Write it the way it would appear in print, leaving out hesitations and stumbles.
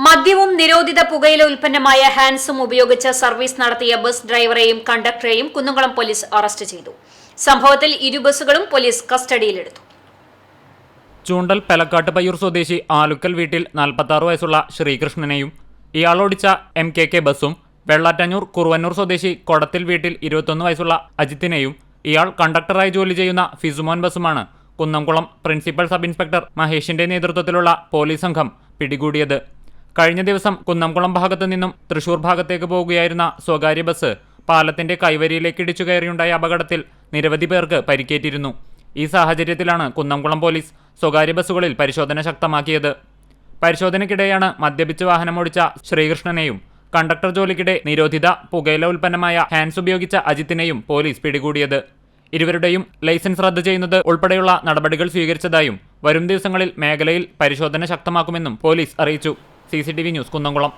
മദ്യവും നിരോധിത പുകയില ഉൽപ്പന്നമായ ഹാൻസും ഉപയോഗിച്ച് സർവീസ് നടത്തിയ ബസ് ഡ്രൈവറെയും കണ്ടക്ടറെയും കുന്നംകുളം പോലീസ് അറസ്റ്റ് ചെയ്തു. സംഭവത്തിൽ ഇരു ബസ്സുകളും പോലീസ് കസ്റ്റഡിയിലെടുത്തു. ചൂണ്ടൽ പെലക്കാട്ട് പയ്യൂർ സ്വദേശി ആലുക്കൽ വീട്ടിൽ 46 വയസ്സുള്ള ശ്രീകൃഷ്ണനെയും ഇയാളോടിച്ച MKK ബസ്സും വെള്ളാറ്റഞ്ഞൂർ കുറുവന്നൂർ സ്വദേശി കൊടത്തിൽ വീട്ടിൽ 21 വയസ്സുള്ള അജിത്തിനെയും ഇയാൾ കണ്ടക്ടറായി ജോലി ചെയ്യുന്ന ഫിസുമോൻ ബസ്സുമാണ് കുന്നംകുളം പ്രിൻസിപ്പൽ സബ് ഇൻസ്പെക്ടർ മഹേഷിന്റെ നേതൃത്വത്തിലുള്ള പോലീസ് സംഘം പിടികൂടിയത്. കഴിഞ്ഞ ദിവസം കുന്നംകുളം ഭാഗത്തു നിന്നും തൃശൂർ ഭാഗത്തേക്ക് പോകുകയായിരുന്ന സ്വകാര്യ ബസ് പാലത്തിന്റെ കൈവരിയിലേക്ക് ഇടിച്ചു കയറിയുണ്ടായ അപകടത്തിൽ നിരവധി പേർക്ക് പരിക്കേറ്റിരുന്നു. ഈ സാഹചര്യത്തിലാണ് കുന്നംകുളം പോലീസ് സ്വകാര്യ ബസ്സുകളിൽ പരിശോധന ശക്തമാക്കിയത്. പരിശോധനയ്ക്കിടെയാണ് മദ്യപിച്ച് വാഹനമോടിച്ച ശ്രീകൃഷ്ണനെയും കണ്ടക്ടർ ജോലിക്കിടെ നിരോധിത പുകയില ഉൽപ്പന്നമായ ഹാൻസ് ഉപയോഗിച്ച അജിത്തിനെയും പോലീസ് പിടികൂടിയത്. ഇരുവരുടെയും ലൈസൻസ് റദ്ദ് ചെയ്യുന്നത് ഉൾപ്പെടെയുള്ള നടപടികൾ സ്വീകരിച്ചതായും വരും ദിവസങ്ങളിൽ മേഖലയിൽ പരിശോധന ശക്തമാക്കുമെന്നും പോലീസ് അറിയിച്ചു. CCTV news Kunnamkulam.